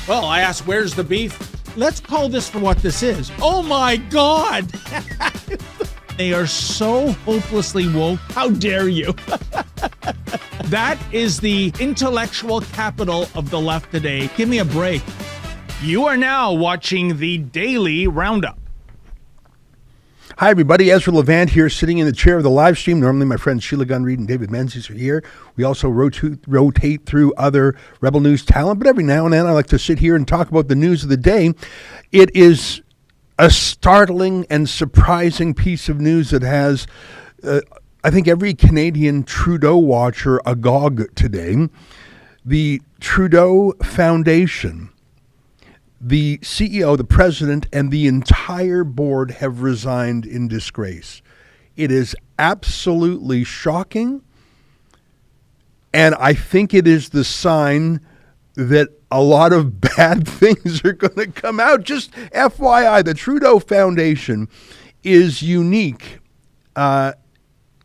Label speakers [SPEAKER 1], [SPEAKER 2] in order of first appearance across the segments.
[SPEAKER 1] Well, I asked, where's the beef? Let's call this for what this is. Oh my God! They are so hopelessly woke. How dare you? That is the intellectual capital of the left today. Give me a break. You are now watching the Daily Roundup.
[SPEAKER 2] Hi, everybody. Ezra Levant here, sitting in the chair of the live stream. Normally, my friends Sheila Gunn Reid and David Menzies are here. We also rotate through other Rebel News talent, but every now and then I like to sit here and talk about the news of the day. It is a startling and surprising piece of news that has, I think, every Canadian Trudeau watcher agog today. The Trudeau Foundation, the CEO, the president, and the entire board have resigned in disgrace. It is absolutely shocking, and I think it is the sign that a lot of bad things are going to come out. Just FYI, the Trudeau Foundation is unique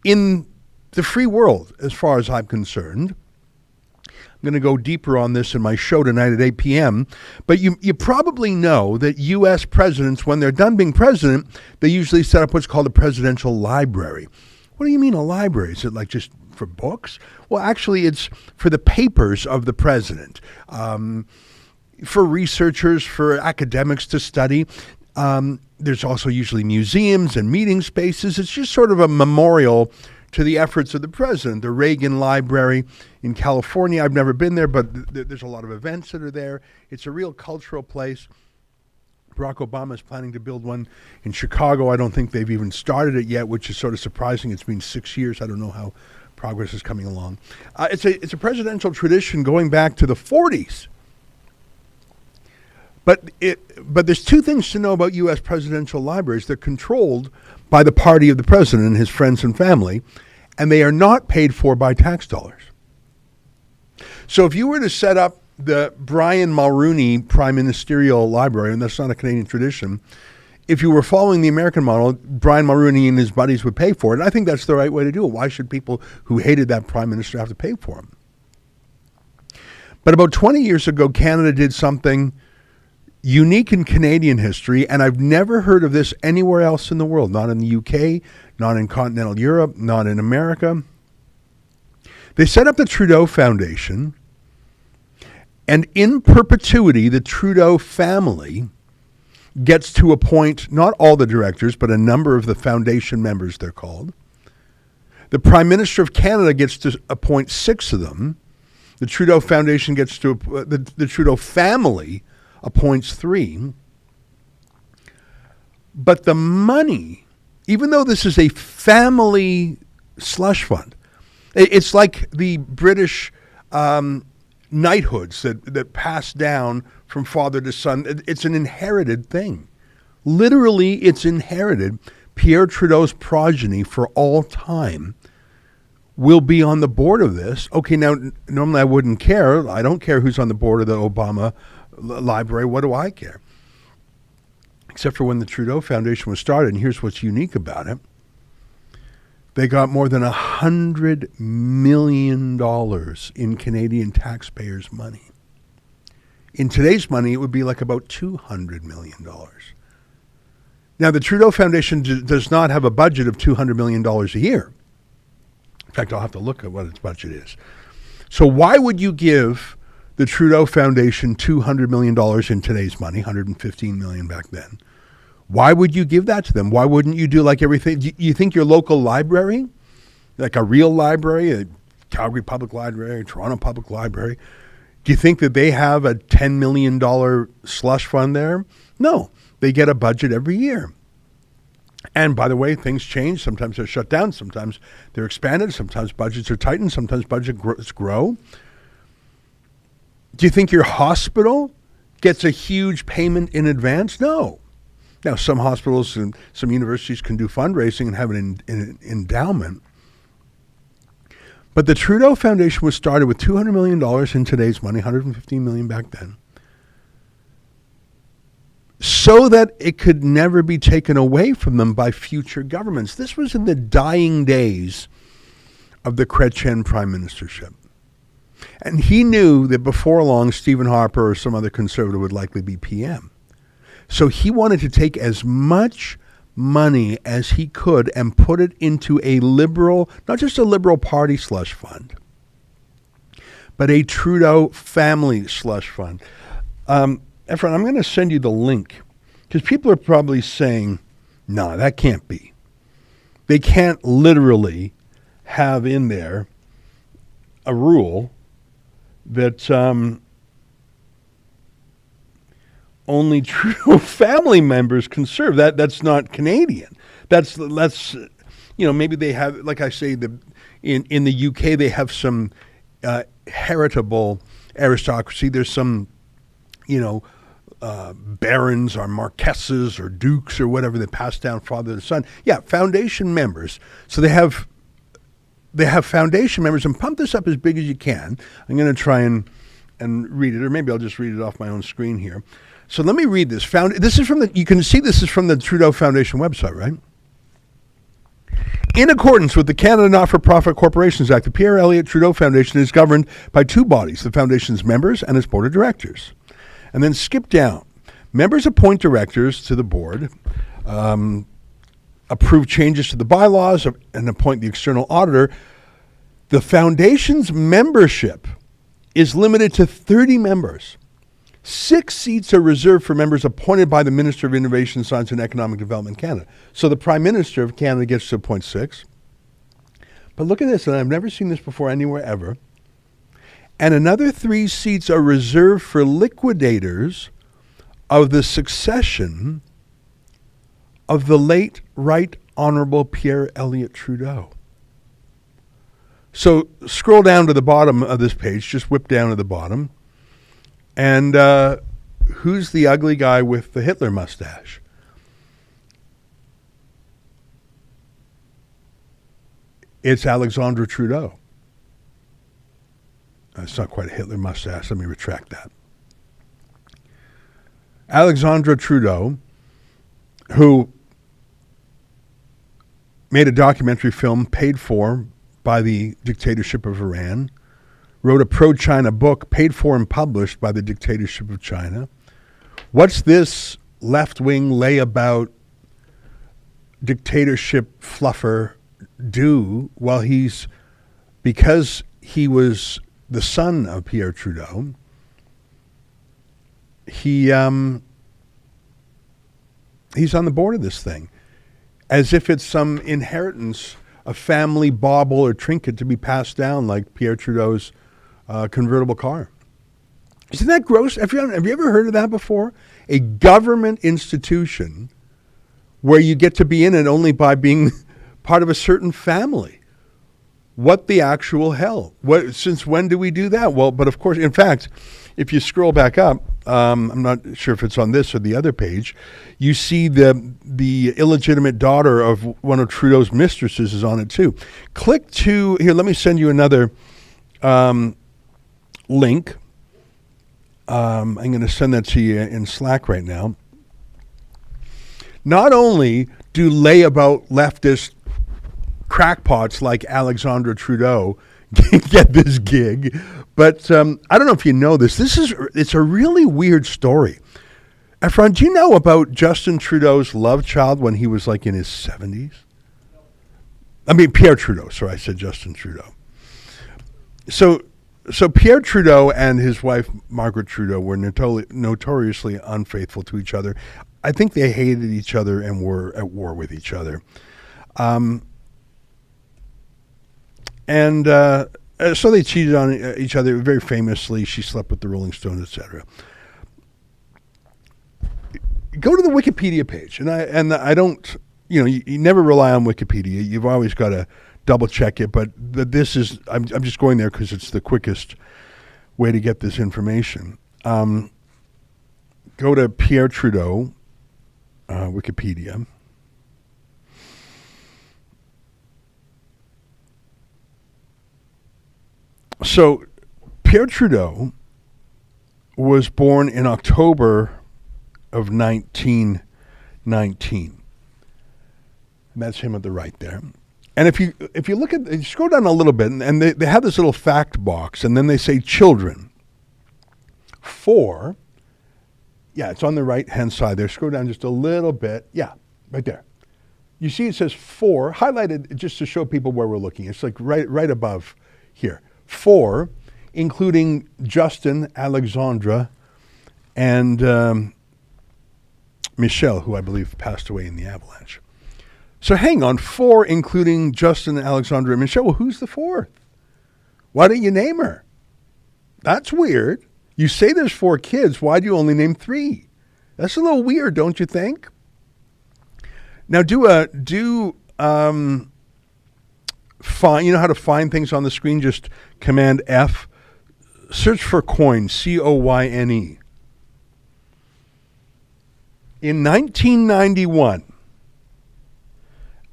[SPEAKER 2] in the free world, as far as I'm concerned. I'm going to go deeper on this in my show tonight at 8 p.m. But you probably know that U.S. presidents, when they're done being president, they usually set up what's called a presidential library. What do you mean a library? Is it like just for books? Well, actually, it's for the papers of the president, for researchers, for academics to study. There's also usually museums and meeting spaces. It's just sort of a memorial to the efforts of the president. The Reagan Library in California, I've never been there, but there's a lot of events that are there. It's a real cultural place. Barack Obama is planning to build one in Chicago. I don't think they've even started it yet, which is sort of surprising. It's been 6 years. I don't know how progress is coming along. It's a presidential tradition going back to the 40s. But there's two things to know about U.S. presidential libraries. They're controlled by the party of the president and his friends and family, and they are not paid for by tax dollars. So if you were to set up the Brian Mulroney Prime Ministerial Library, and that's not a Canadian tradition, if you were following the American model, Brian Mulroney and his buddies would pay for it. And I think that's the right way to do it. Why should people who hated that prime minister have to pay for him? But about 20 years ago, Canada did something unique in Canadian history, and I've never heard of this anywhere else in the world, not in the UK, not in continental Europe, not in America. They set up the Trudeau Foundation, and in perpetuity, the Trudeau family gets to appoint not all the directors, but a number of the foundation members, they're called. The Prime Minister of Canada gets to appoint 6 of them. The Trudeau Foundation gets to, the Trudeau family appoints 3. But the money, even though this is a family slush fund, it's like the British knighthoods that pass down from father to son. It's an inherited thing. Literally, it's inherited. Pierre Trudeau's progeny for all time will be on the board of this. Okay, now, normally I wouldn't care. I don't care who's on the board of the Obama library. What do I care? Except for when the Trudeau Foundation was started, and here's what's unique about it. They got more than $100 million in Canadian taxpayers' money. In today's money, it would be like about $200 million. Now, the Trudeau Foundation does not have a budget of $200 million a year. In fact, I'll have to look at what its budget is. So why would you give the Trudeau Foundation $200 million in today's money, $115 million back then? Why would you give that to them? Why wouldn't you do like everything? Do you think your local library, like a real library, a Calgary Public Library, a Toronto Public Library, do you think that they have a $10 million slush fund there? No, they get a budget every year. And by the way, things change. Sometimes they're shut down. Sometimes they're expanded. Sometimes budgets are tightened. Sometimes budgets grow. Do you think your hospital gets a huge payment in advance? No. Now, some hospitals and some universities can do fundraising and have an endowment. But the Trudeau Foundation was started with $200 million in today's money, $115 million back then, so that it could never be taken away from them by future governments. This was in the dying days of the Chrétien prime ministership. And he knew that before long, Stephen Harper or some other conservative would likely be PM. So he wanted to take as much money as he could and put it into a liberal, not just a liberal party slush fund, but a Trudeau family slush fund. Efren, I'm going to send you the link because people are probably saying, no, that can't be. They can't literally have in there a rule that only Trudeau family members can serve. That's not Canadian. That's maybe they have, like I say, in the UK they have some heritable aristocracy. There's some, barons or marquesses or dukes or whatever that pass down father to son. Yeah, foundation members. So they have foundation members, and pump this up as big as you can. I'm going to try and read it, or maybe I'll just read it off my own screen here. So let me read this. This is from you can see this is from the Trudeau Foundation website, right? In accordance with the Canada Not-for-Profit Corporations Act, the Pierre Elliott Trudeau Foundation is governed by two bodies, the Foundation's members and its board of directors. And then skip down. Members appoint directors to the board, approve changes to the bylaws, and appoint the external auditor. The Foundation's membership is limited to 30 members. 6 seats are reserved for members appointed by the Minister of Innovation, Science and Economic Development Canada. So the Prime Minister of Canada gets to appoint 6. But look at this, and I've never seen this before anywhere ever. And another 3 seats are reserved for liquidators of the succession of the late Right Honourable Pierre Elliott Trudeau. So scroll down to the bottom of this page, just whip down to the bottom. And who's the ugly guy with the Hitler mustache? It's Alexandre Trudeau. It's not quite a Hitler mustache. Let me retract that. Alexandre Trudeau, who made a documentary film paid for by the dictatorship of Iran, wrote a pro-China book paid for and published by the dictatorship of China. What's this left-wing layabout dictatorship fluffer do while because he was the son of Pierre Trudeau, he's on the board of this thing as if it's some inheritance, a family bauble or trinket to be passed down like Pierre Trudeau's convertible car. Isn't that gross? Have you ever heard of that before? A government institution where you get to be in it only by being part of a certain family. What the actual hell? Since when do we do that? Well, but of course, in fact, if you scroll back up, I'm not sure if it's on this or the other page, you see the illegitimate daughter of one of Trudeau's mistresses is on it too. Click to, here, let me send you another link. I'm going to send that to you in Slack right now. Not only do layabout leftist crackpots like Alexandre Trudeau get this gig, but I don't know if you know this. It's a really weird story. Efron, do you know about Justin Trudeau's love child when he was like in his 70s? I mean, Pierre Trudeau. Sorry, I said Justin Trudeau. So Pierre Trudeau and his wife, Margaret Trudeau, were notoriously unfaithful to each other. I think they hated each other and were at war with each other. So they cheated on each other very famously. She slept with the Rolling Stones, etc. Go to the Wikipedia page, and I don't, you never rely on Wikipedia. You've always got to double check it, but this is, I'm just going there because it's the quickest way to get this information. Go to Pierre Trudeau, Wikipedia. So Pierre Trudeau was born in October of 1919. And that's him at the right there. And if you look at, you scroll down a little bit, and they have this little fact box, and then they say children. 4, yeah, it's on the right-hand side there. Scroll down just a little bit. Yeah, right there. You see it says 4, highlighted just to show people where we're looking. It's like right above here. 4, including Justin, Alexandra, and Michelle, who I believe passed away in the avalanche. So hang on, 4, including Justin, Alexandra, and Michelle. Well, who's the 4th? Why didn't you name her? That's weird. You say there's 4 kids. Why do you only name 3? That's a little weird, don't you think? Now find, you know how to find things on the screen? Just Command F. Search for Coyne, Coyne. In 1991,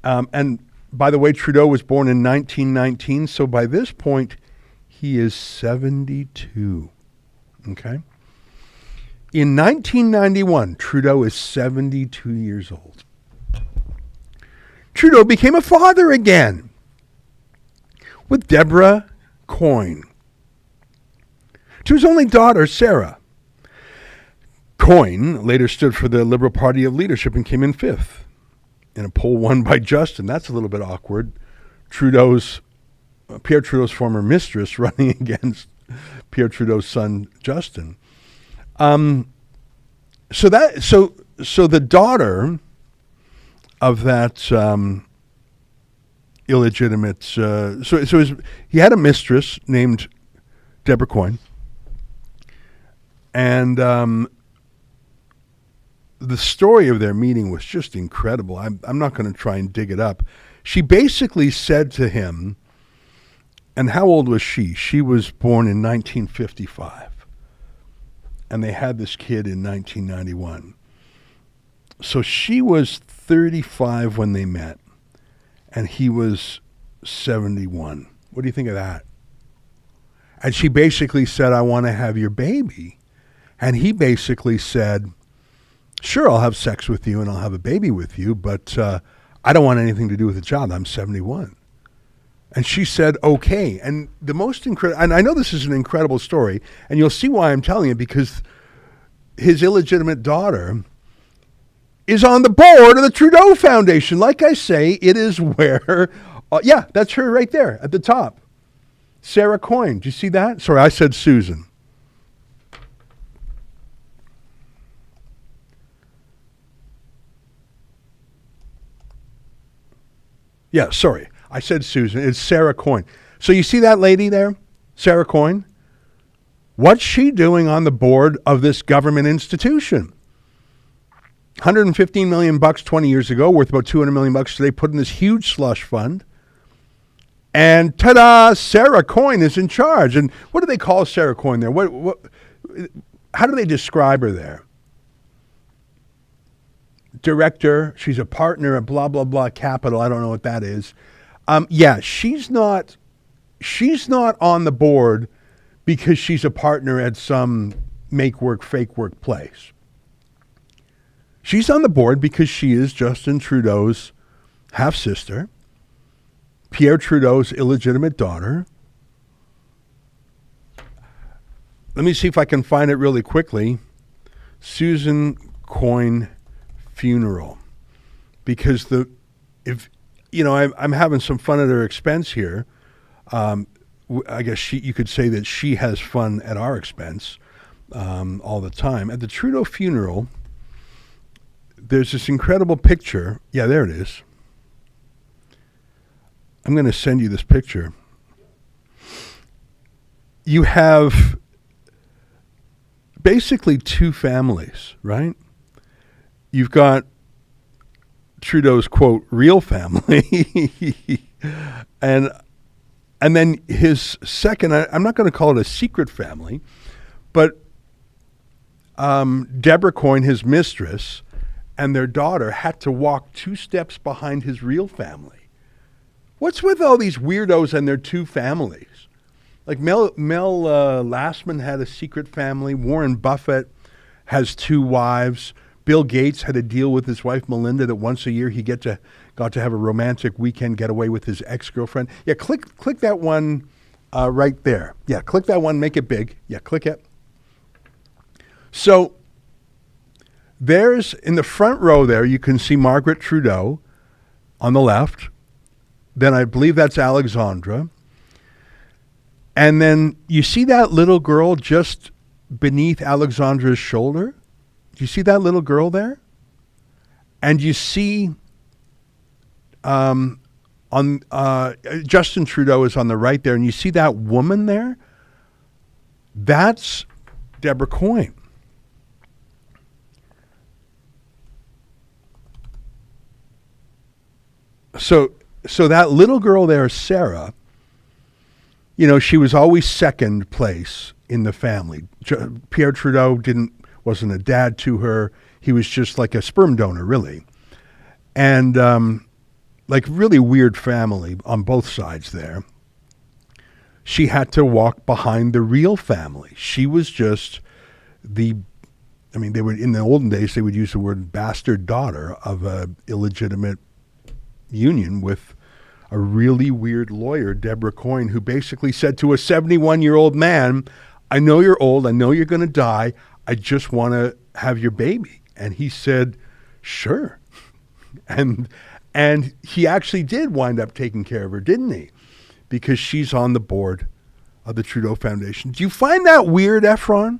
[SPEAKER 2] and by the way, Trudeau was born in 1919, so by this point, he is 72. Okay? In 1991, Trudeau is 72 years old. Trudeau became a father again with Deborah Coyne, to his only daughter, Sarah. Coyne later stood for the Liberal Party of Leadership and came in 5th in a poll won by Justin. That's a little bit awkward. Pierre Trudeau's former mistress running against Pierre Trudeau's son, Justin. So the daughter of that illegitimate, he had a mistress named Deborah Coyne, and the story of their meeting was just incredible. I'm not going to try and dig it up. She basically said to him, and how old was she? She was born in 1955. And they had this kid in 1991. So she was 35 when they met, and he was 71. What do you think of that? And she basically said, I want to have your baby. And he basically said, sure, I'll have sex with you and I'll have a baby with you, but I don't want anything to do with the child. I'm 71. And she said, okay. And the most incredible, and I know this is an incredible story, and you'll see why I'm telling it, because his illegitimate daughter is on the board of the Trudeau Foundation. Like I say, it is where, yeah, that's her right there at the top. Sarah Coyne. Do you see that? Sorry, I said Susan. Yeah, sorry. I said Susan. It's Sarah Coyne. So you see that lady there? Sarah Coyne? What's she doing on the board of this government institution? $115 million 20 years ago, worth about $200 million today, put in this huge slush fund. And ta-da, Sarah Coyne is in charge. And what do they call Sarah Coyne there? How do they describe her there? Director, she's a partner at blah, blah, blah capital. I don't know what that is. Yeah, she's not on the board because she's a partner at some make work, fake work place. She's on the board because she is Justin Trudeau's half-sister, Pierre Trudeau's illegitimate daughter. Let me see if I can find it really quickly. Susan Coyne funeral. Because I'm having some fun at her expense here. I guess you could say that she has fun at our expense all the time. At the Trudeau funeral, there's this incredible picture. Yeah, there it is. I'm going to send you this picture. You have basically two families, right? You've got Trudeau's, quote, real family, and then his second, I'm not going to call it a secret family, but Deborah Coyne, his mistress, and their daughter had to walk 2 steps behind his real family. What's with all these weirdos and their 2 families? Like Mel Lastman had a secret family. Warren Buffett has 2 wives. Bill Gates had a deal with his wife Melinda that once a year he get to got to have a romantic weekend getaway with his ex-girlfriend. Yeah, click that one right there. Yeah, click that one, make it big. Yeah, click it. So there's, in the front row there, you can see Margaret Trudeau on the left. Then I believe that's Alexandra. And then you see that little girl just beneath Alexandra's shoulder? Do you see that little girl there? And you see Justin Trudeau is on the right there, and you see that woman there? That's Deborah Coyne. So that little girl there, Sarah, she was always second place in the family. Pierre Trudeau wasn't a dad to her. He was just like a sperm donor, really. And like really weird family on both sides there. She had to walk behind the real family. She was just they would, in the olden days, they would use the word bastard daughter of a illegitimate union with a really weird lawyer, Deborah Coyne, who basically said to a 71-year-old man, I know you're old, I know you're going to die, I just want to have your baby. And he said, sure. And he actually did wind up taking care of her, didn't he? Because she's on the board of the Trudeau Foundation. Do you find that weird, Efron?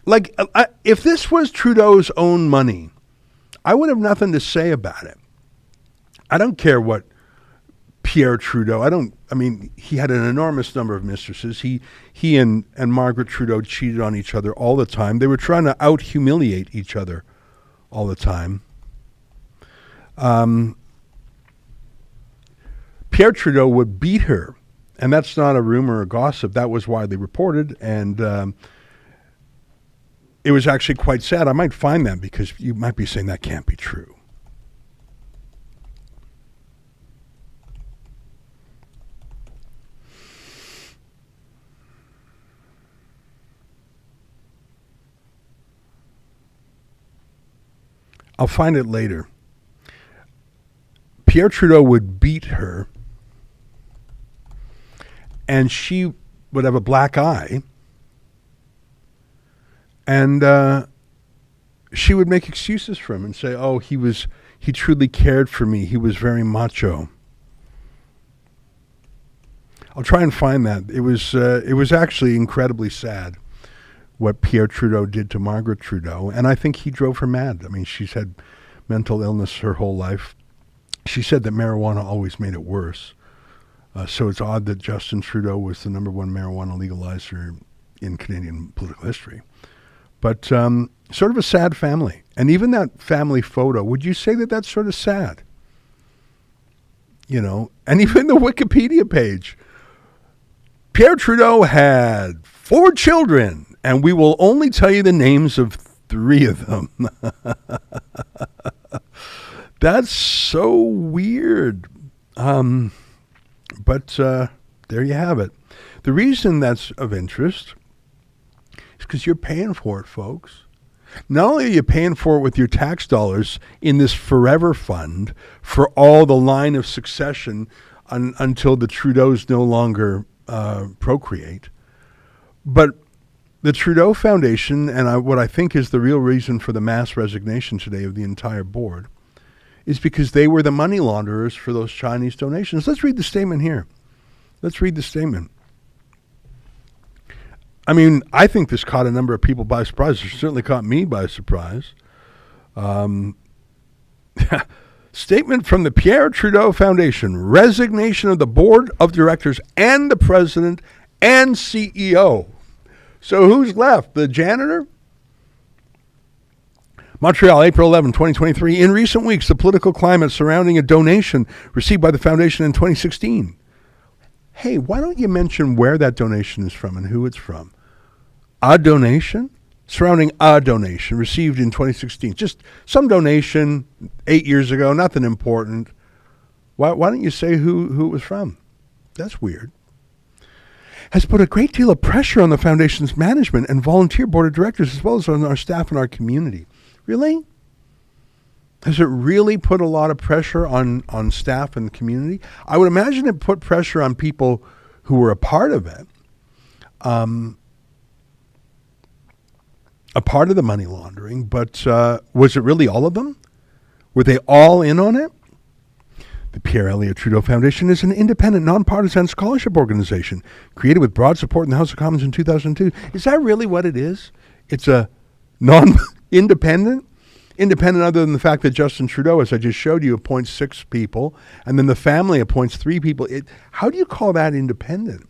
[SPEAKER 2] Like, if this was Trudeau's own money, I would have nothing to say about it. I don't care what Pierre Trudeau, he had an enormous number of mistresses. He and Margaret Trudeau cheated on each other all the time. They were trying to out-humiliate each other all the time. Pierre Trudeau would beat her, and that's not a rumor or gossip. That was widely reported, and it was actually quite sad. I might find that because you might be saying that can't be true. I'll find it later. Pierre Trudeau would beat her, and she would have a black eye, and she would make excuses for him and say, oh, he truly cared for me. He was very macho. I'll try and find that. It was actually incredibly sad what Pierre Trudeau did to Margaret Trudeau, and I think he drove her mad. I mean, she's had mental illness her whole life. She said that marijuana always made it worse. So it's odd that Justin Trudeau was the number one marijuana legalizer in Canadian political history. But sort of a sad family. And even that family photo, would you say that that's sort of sad? And even the Wikipedia page. Pierre Trudeau had 4 children, and we will only tell you the names of 3 of them. That's so weird. But there you have it. The reason that's of interest is because you're paying for it, folks. Not only are you paying for it with your tax dollars in this forever fund for all the line of succession until the Trudeaus no longer procreate, but the Trudeau Foundation, and what I think is the real reason for the mass resignation today of the entire board, is because they were the money launderers for those Chinese donations. Let's read the statement here. Let's read the statement. I mean, I think this caught a number of people by surprise. It certainly caught me by surprise. Statement from the Pierre Trudeau Foundation. Resignation of the board of directors and the president and CEO. So who's left? The janitor? Montreal, April 11, 2023. In recent weeks, the political climate surrounding a donation received by the foundation in 2016. Hey, why don't you mention where that donation is from and who it's from? A donation? Surrounding a donation received in 2016. Just some donation 8 years ago, nothing important. Why don't you say who it was from? That's weird. Has put a great deal of pressure on the foundation's management and volunteer board of directors, as well as on our staff and our community. Really? Has it really put a lot of pressure on staff and the community? I would imagine it put pressure on people who were a part of it, a part of the money laundering, but was it really all of them? Were they all in on it? The Pierre Elliott Trudeau Foundation is an independent, nonpartisan scholarship organization created with broad support in the House of Commons in 2002. Is that really what it is? It's a non-independent? Independent other than the fact that Justin Trudeau, as I just showed you, appoints 6 people, and then the family appoints 3 people. How do you call that independent?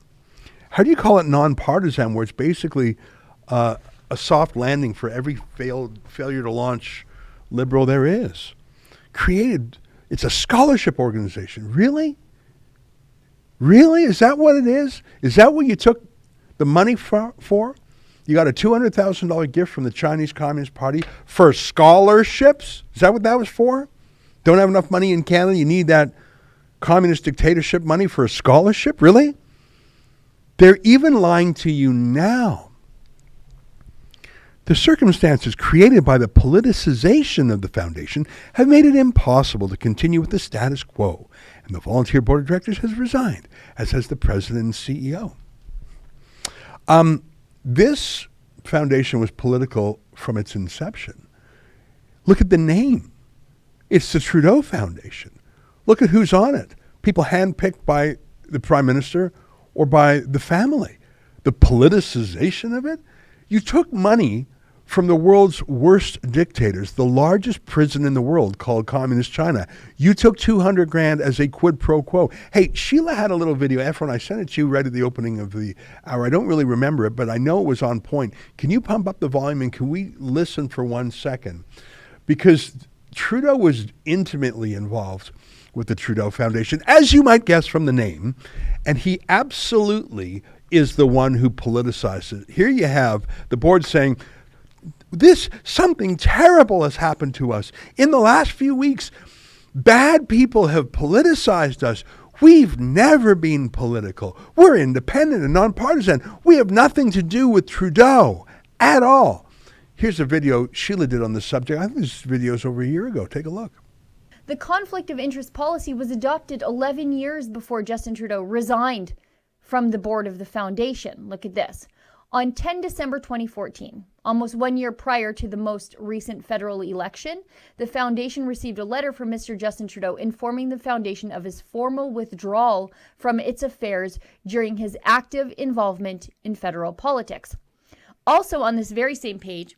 [SPEAKER 2] How do you call it nonpartisan, where it's basically a soft landing for every failure to launch Liberal there is? It's a scholarship organization. Really? Really? Is that what it is? Is that what you took the money for? You got a $200,000 gift from the Chinese Communist Party for scholarships? Is that what that was for? Don't have enough money in Canada, you need that communist dictatorship money for a scholarship? Really? They're even lying to you now. The circumstances created by the politicization of the foundation have made it impossible to continue with the status quo, and the volunteer board of directors has resigned, as has the president and CEO. This foundation was political from its inception. Look at the name. It's the Trudeau Foundation. Look at who's on it. People handpicked by the Prime Minister or by the family. The politicization of it? You took money from the world's worst dictators, the largest prison in the world called Communist China. You took $200,000 as a quid pro quo. Hey, Sheila had a little video. Efron, I sent it to you right at the opening of the hour. I don't really remember it, but I know it was on point. Can you pump up the volume and can we listen for 1 second? Because Trudeau was intimately involved with the Trudeau Foundation, as you might guess from the name, and he absolutely is the one who politicized it. Here you have the board saying, something terrible has happened to us. In the last few weeks, bad people have politicized us. We've never been political. We're independent and nonpartisan. We have nothing to do with Trudeau at all. Here's a video Sheila did on the subject. I think this video is over a year ago. Take a look.
[SPEAKER 3] The conflict of interest policy was adopted 11 years before Justin Trudeau resigned from the board of the foundation. Look at this. On 10 December 2014, almost 1 year prior to the most recent federal election, the foundation received a letter from Mr. Justin Trudeau informing the foundation of his formal withdrawal from its affairs during his active involvement in federal politics. Also on this very same page,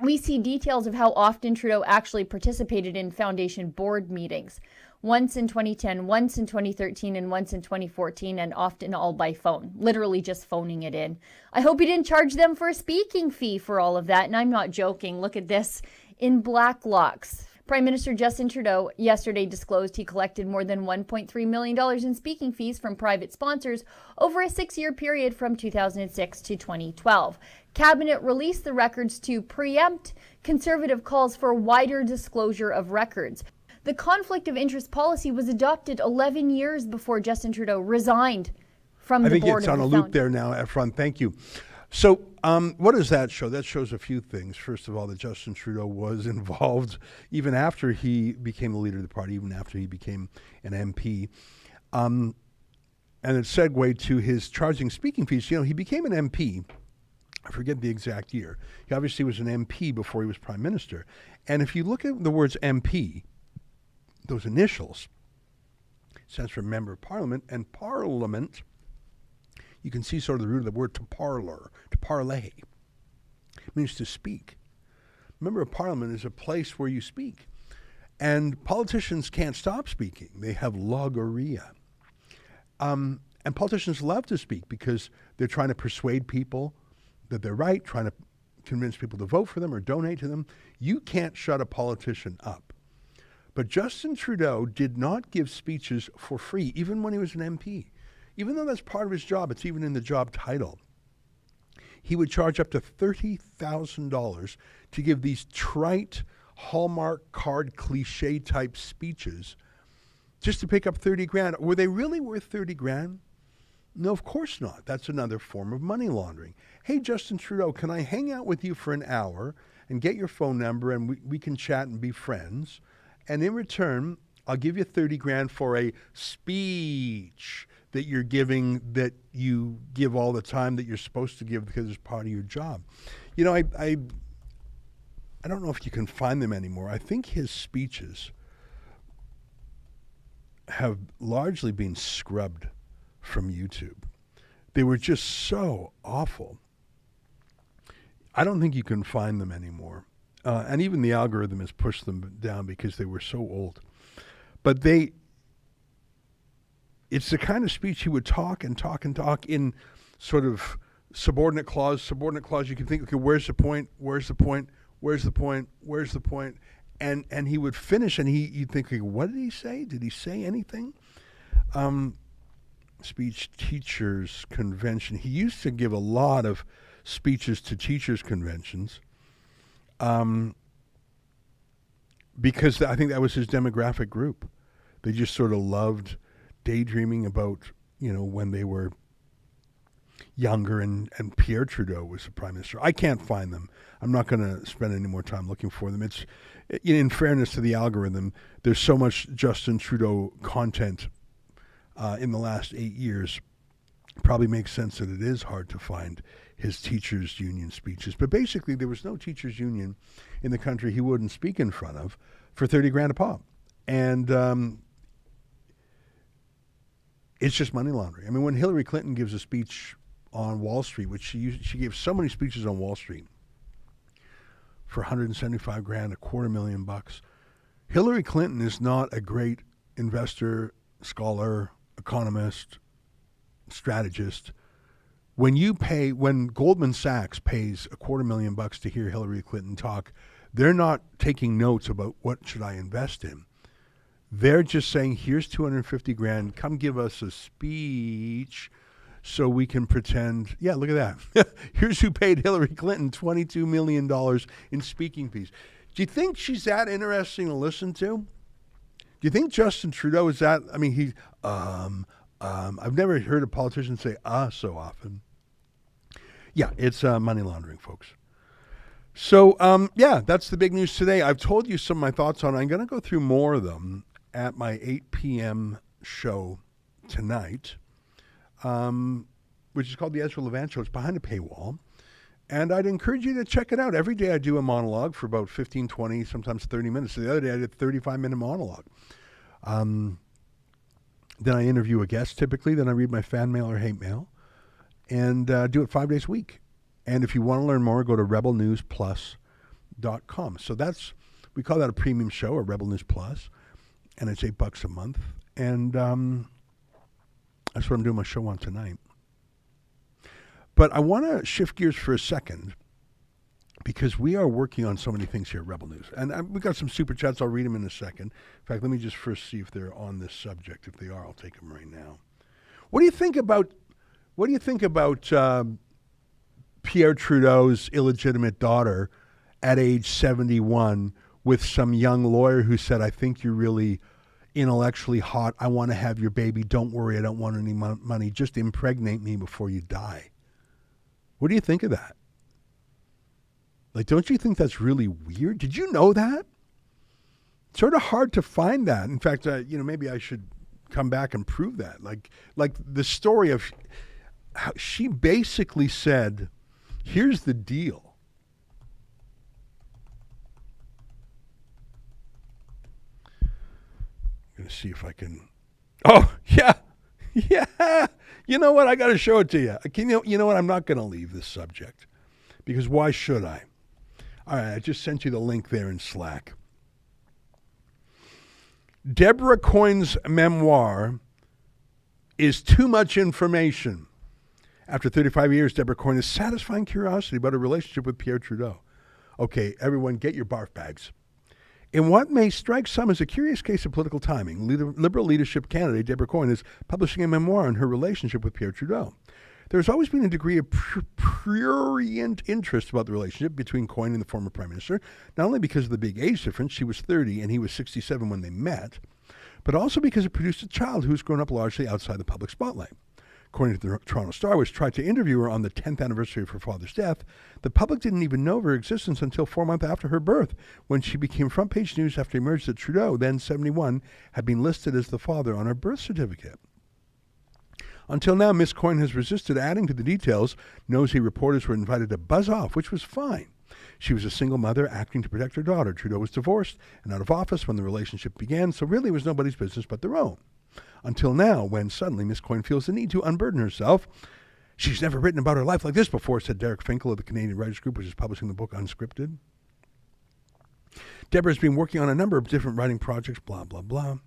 [SPEAKER 3] we see details of how often Trudeau actually participated in foundation board meetings. Once in 2010, once in 2013, and once in 2014, and often all by phone, literally just phoning it in. I hope he didn't charge them for a speaking fee for all of that, and I'm not joking. Look at this. In black locks, Prime Minister Justin Trudeau yesterday disclosed he collected more than $1.3 million in speaking fees from private sponsors over a 6-year period from 2006 to 2012. Cabinet released the records to preempt Conservative calls for wider disclosure of records. The conflict of interest policy was adopted 11 years before Justin Trudeau resigned from the board of the foundation.
[SPEAKER 2] I think it's on a loop there now, Efron. Thank you. So what does that show? That shows a few things. First of all, that Justin Trudeau was involved even after he became the leader of the party, even after he became an MP. And it segued to his charging speaking fees. You know, he became an MP. I forget the exact year. He obviously was an MP before he was Prime Minister. And if you look at the words MP, those initials, stands for Member of Parliament, and Parliament, you can see sort of the root of the word to parlor, to parlay. It means to speak. Member of Parliament is a place where you speak. And politicians can't stop speaking. They have logorrhea. And politicians love to speak because they're trying to persuade people that they're right, trying to convince people to vote for them or donate to them. You can't shut a politician up. But Justin Trudeau did not give speeches for free, even when he was an MP. Even though that's part of his job, it's even in the job title. He would charge up to $30,000 to give these trite Hallmark card cliche type speeches just to pick up 30 grand. Were they really worth 30 grand? No, of course not. That's another form of money laundering. Hey, Justin Trudeau, can I hang out with you for an hour and get your phone number and we can chat and be friends? And in return, I'll give you 30 grand for a speech that you're giving that you give all the time that you're supposed to give because it's part of your job. You know, I don't know if you can find them anymore. I think his speeches have largely been scrubbed from YouTube. They were just so awful. I don't think you can find them anymore. And even the algorithm has pushed them down because they were so old. But it's the kind of speech he would talk and talk and talk in sort of subordinate clause. You can think, okay, where's the point? Where's the point? Where's the point? Where's the point? And he would finish, and you'd think, okay, what did he say? Did he say anything? Speech teachers convention. He used to give a lot of speeches to teachers conventions, because I think that was his demographic group. They just sort of loved daydreaming about, when they were younger, and Pierre Trudeau was the prime minister. I can't find them. I'm not going to spend any more time looking for them. It's, in fairness to the algorithm, there's so much Justin Trudeau content in the last 8 years. Probably makes sense that it is hard to find his teachers' union speeches. But basically, there was no teachers' union in the country he wouldn't speak in front of for 30 grand a pop. And it's just money laundering. I mean, when Hillary Clinton gives a speech on Wall Street, which she gave so many speeches on Wall Street for 175 grand, $250,000. Hillary Clinton is not a great investor, scholar, economist, strategist. When Goldman Sachs pays $250,000 to hear Hillary Clinton talk, they're not taking notes about what should I invest in. They're just saying, here's 250 grand, come give us a speech so we can pretend, yeah, look at that. Here's who paid Hillary Clinton $22 million in speaking fees. Do you think she's that interesting to listen to? Do you think Justin Trudeau is that, I've never heard a politician say, so often. Yeah, it's money laundering, folks. So, that's the big news today. I've told you some of my thoughts on it. I'm going to go through more of them at my 8 p.m. show tonight, which is called the Ezra Levant Show. It's behind a paywall. And I'd encourage you to check it out. Every day I do a monologue for about 15, 20, sometimes 30 minutes. So the other day I did a 35-minute monologue. Then I interview a guest typically. Then I read my fan mail or hate mail. And do it 5 days a week. And if you want to learn more, go to rebelnewsplus.com. So we call that a premium show, a Rebel News Plus. And it's $8 a month. And that's what I'm doing my show on tonight. But I want to shift gears for a second because we are working on so many things here at Rebel News. And we've got some super chats. I'll read them in a second. In fact, let me just first see if they're on this subject. If they are, I'll take them right now. What do you think about Pierre Trudeau's illegitimate daughter at age 71 with some young lawyer who said, I think you're really intellectually hot. I want to have your baby. Don't worry. I don't want any money. Just impregnate me before you die. What do you think of that? Like, don't you think that's really weird? Did you know that? It's sort of hard to find that. In fact, maybe I should come back and prove that. Like the story of how she basically said, here's the deal. I'm going to see if I can. Oh, yeah. Yeah. You know what? I got to show it to you. You know what? I'm not going to leave this subject because why should I? All right. I just sent you the link there in Slack. Deborah Coyne's memoir is too much information. After 35 years, Deborah Coyne has satisfying curiosity about her relationship with Pierre Trudeau. Okay, everyone, get your barf bags. In what may strike some as a curious case of political timing, Liberal leadership candidate Deborah Coyne is publishing a memoir on her relationship with Pierre Trudeau. There has always been a degree of prurient interest about the relationship between Coyne and the former Prime Minister, not only because of the big age difference, she was 30 and he was 67 when they met, but also because it produced a child who has grown up largely outside the public spotlight. According to the Toronto Star, which tried to interview her on the 10th anniversary of her father's death, the public didn't even know of her existence until 4 months after her birth, when she became front page news after it emerged that Trudeau, then 71, had been listed as the father on her birth certificate. Until now, Miss Coyne has resisted adding to the details. Nosy reporters were invited to buzz off, which was fine. She was a single mother acting to protect her daughter. Trudeau was divorced and out of office when the relationship began, so really it was nobody's business but their own. Until now, when suddenly Miss Coyne feels the need to unburden herself. She's never written about her life like this before, said Derek Finkel of the Canadian Writers Group, which is publishing the book Unscripted. Deborah's been working on a number of different writing projects, blah, blah, blah.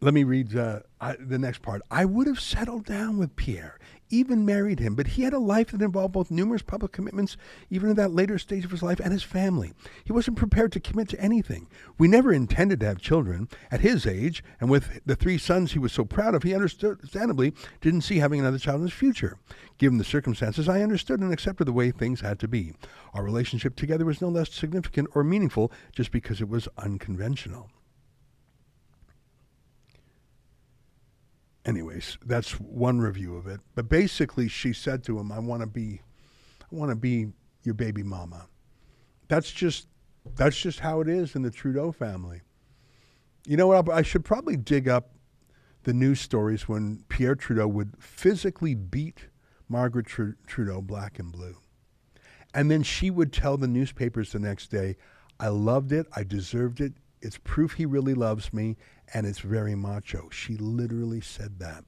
[SPEAKER 2] Let me read the next part. I would have settled down with Pierre, even married him, but he had a life that involved both numerous public commitments, even in that later stage of his life, and his family. He wasn't prepared to commit to anything. We never intended to have children. At his age, and with the 3 sons he was so proud of, he understandably didn't see having another child in his future. Given the circumstances, I understood and accepted the way things had to be. Our relationship together was no less significant or meaningful just because it was unconventional. Anyways, that's one review of it. But basically, she said to him, I want to be your baby mama. That's just how it is in the Trudeau family. You know what? I should probably dig up the news stories when Pierre Trudeau would physically beat Margaret Trudeau black and blue. And then she would tell the newspapers the next day, I loved it, I deserved it, it's proof he really loves me, and it's very macho. She literally said that.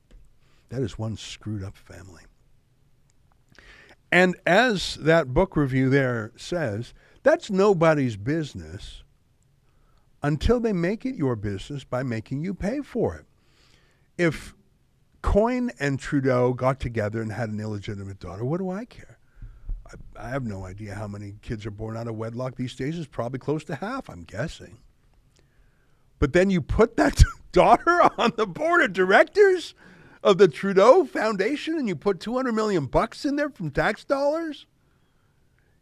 [SPEAKER 2] That is one screwed up family. And as that book review there says, that's nobody's business until they make it your business by making you pay for it. If Coyne and Trudeau got together and had an illegitimate daughter, what do I care? I have no idea how many kids are born out of wedlock these days. It's probably close to half, I'm guessing. But then you put that daughter on the board of directors of the Trudeau Foundation and you put $200 million in there from tax dollars?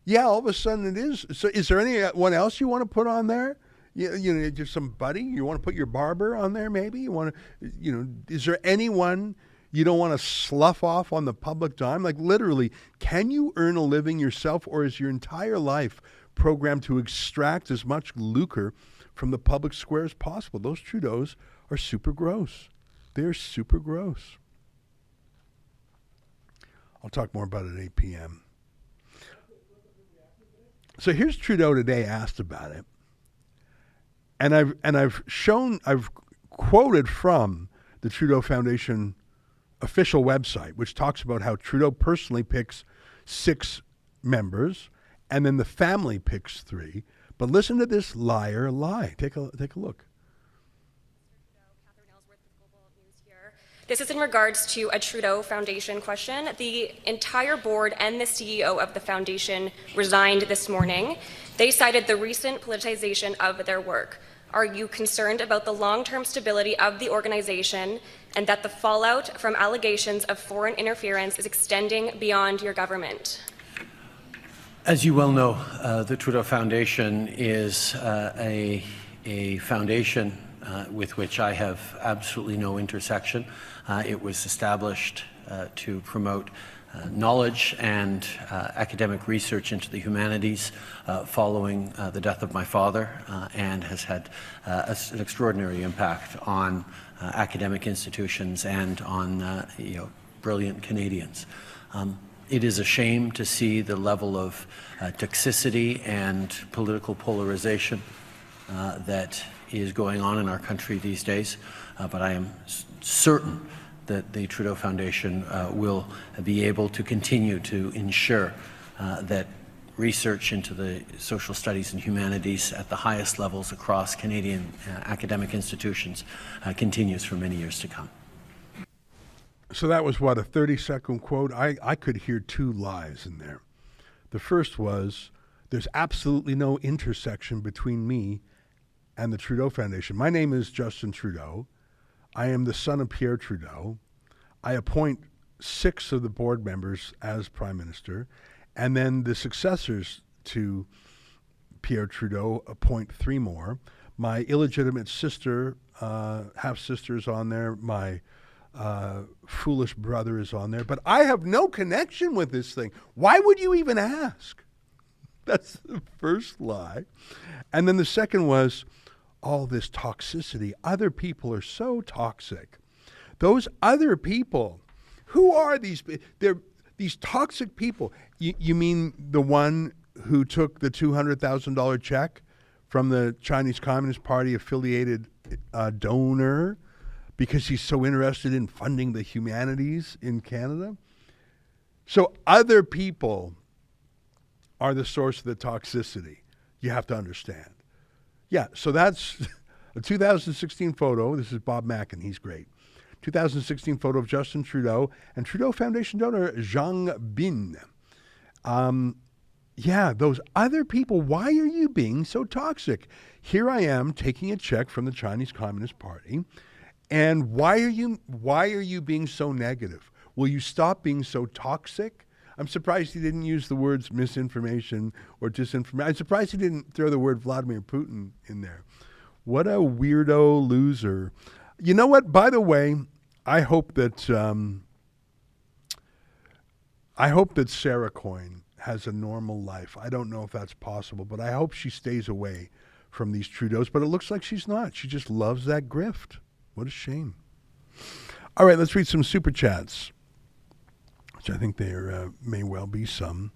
[SPEAKER 2] Yeah, all of a sudden it is. So is there anyone else you want to put on there? You know, just somebody? You want to put your barber on there maybe? You want to, is there anyone you don't want to slough off on the public dime? Like literally, can you earn a living yourself, or is your entire life programmed to extract as much lucre from the public square as possible? Those Trudeaus are super gross. They're super gross. I'll talk more about it at 8 p.m. So here's Trudeau today asked about it. And I've quoted from the Trudeau Foundation official website, which talks about how Trudeau personally picks 6 members and then the family picks 3. But listen to this liar lie. Take a look.
[SPEAKER 4] This is in regards to a Trudeau Foundation question. The entire board and the CEO of the foundation resigned this morning. They cited the recent politicization of their work. Are you concerned about the long-term stability of the organization and that the fallout from allegations of foreign interference is extending beyond your government?
[SPEAKER 5] As you well know, the Trudeau Foundation is a foundation with which I have absolutely no intersection. It was established to promote knowledge and academic research into the humanities following the death of my father, and has had an extraordinary impact on academic institutions and on brilliant Canadians. It is a shame to see the level of toxicity and political polarization that is going on in our country these days, but I am certain that the Trudeau Foundation will be able to continue to ensure that research into the social studies and humanities at the highest levels across Canadian academic institutions continues for many years to come.
[SPEAKER 2] So that was, what, a 30-second quote? I could hear 2 lies in there. The first was, there's absolutely no intersection between me and the Trudeau Foundation. My name is Justin Trudeau. I am the son of Pierre Trudeau. I appoint 6 of the board members as Prime Minister, and then the successors to Pierre Trudeau appoint 3 more. My illegitimate sister, half-sister is on there. My foolish brother is on there. But I have no connection with this thing. Why would you even ask? That's the first lie. And then the second was all this toxicity. Other people are so toxic. Those other people, who are these? They're these toxic people. You mean the one who took the $200,000 check from the Chinese Communist Party affiliated donor because he's so interested in funding the humanities in Canada? So other people are the source of the toxicity. You have to understand. Yeah, so that's a 2016 photo. This is Bob Mackin. He's great. 2016 photo of Justin Trudeau and Trudeau Foundation donor Zhang Bin. Yeah, those other people, why are you being so toxic? Here I am taking a check from the Chinese Communist Party, and why are you being so negative? Will you stop being so toxic? I'm surprised he didn't use the words misinformation or disinformation. I'm surprised he didn't throw the word Vladimir Putin in there. What a weirdo loser. You know what? By the way, I hope that Sarah Coyne has a normal life. I don't know if that's possible, but I hope she stays away from these Trudeaus. But it looks like she's not. She just loves that grift. What a shame. All right, let's read some super chats, which I think there may well be some.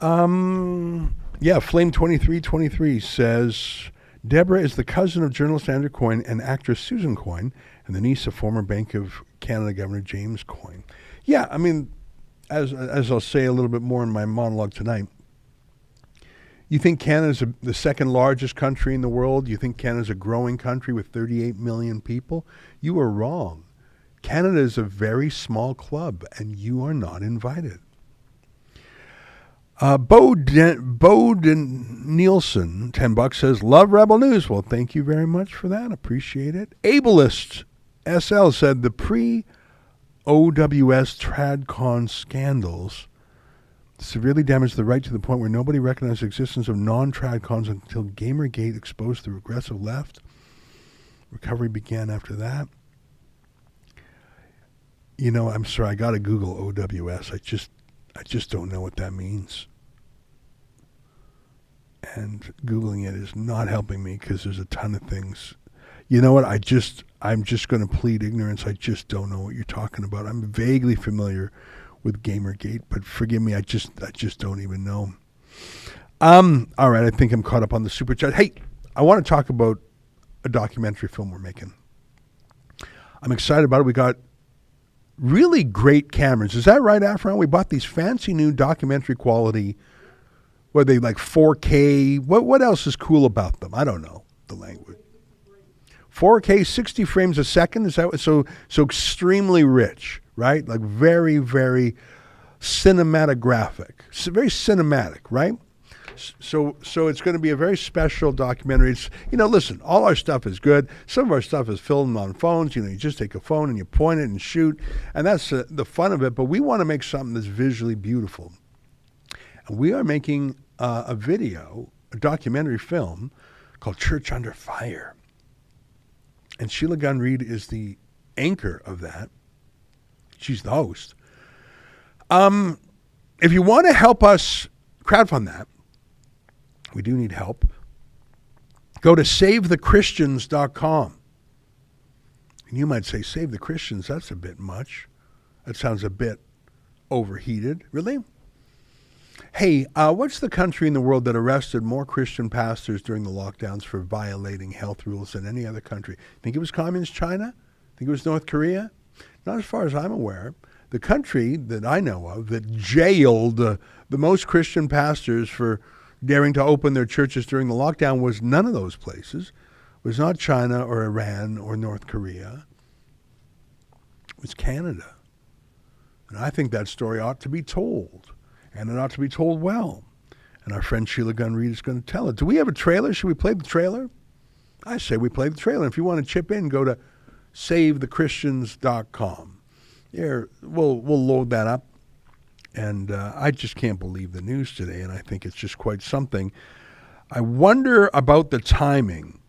[SPEAKER 2] Yeah, Flame2323 says, Deborah is the cousin of journalist Andrew Coyne and actress Susan Coyne and the niece of former Bank of Canada Governor James Coyne. Yeah, I mean, as I'll say a little bit more in my monologue tonight, you think Canada's the second largest country in the world? You think Canada's a growing country with 38 million people? You are wrong. Canada is a very small club, and you are not invited. Bowden Nielsen, $10 says, love Rebel News. Well, thank you very much for that. Appreciate it. Ableist SL said, the pre-OWS TradCon scandals severely damaged the right to the point where nobody recognized the existence of non-TradCons until Gamergate exposed the regressive left. Recovery began after that. You know, I'm sorry, I got to Google OWS. I just don't know what that means. And Googling it is not helping me because there's a ton of things. You know what? I'm just going to plead ignorance. I just don't know what you're talking about. I'm vaguely familiar with Gamergate, but forgive me, I just don't even know. All right, I think I'm caught up on the super chat. Hey, I want to talk about a documentary film we're making. I'm excited about it. We got really great cameras. Is that right, Afron? We bought these fancy new documentary quality, what are they, like 4K? What else is cool about them? I don't know the language. 4K, 60 frames a second? Is that so extremely rich, right? Like very, very cinematographic. Very cinematic, right? So it's going to be a very special documentary. It's, listen, all our stuff is good. Some of our stuff is filmed on phones. You just take a phone and you point it and shoot, and that's the fun of it. But we want to make something that's visually beautiful. And we are making a documentary film called Church Under Fire. And Sheila Gunn Reid is the anchor of that. She's the host. If you want to help us crowdfund that, we do need help. Go to SaveTheChristians.com. And you might say, Save the Christians, that's a bit much. That sounds a bit overheated. Really? Hey, what's the country in the world that arrested more Christian pastors during the lockdowns for violating health rules than any other country? Think it was Communist China? Think it was North Korea? Not as far as I'm aware. The country that I know of that jailed the most Christian pastors for daring to open their churches during the lockdown was none of those places. It was not China or Iran or North Korea. It was Canada. And I think that story ought to be told. And it ought to be told well. And our friend Sheila Gunn Reid is going to tell it. Do we have a trailer? Should we play the trailer? I say we play the trailer. If you want to chip in, go to SaveTheChristians.com. There, we'll load that up. And I just can't believe the news today, and I think it's just quite something. I wonder about the timing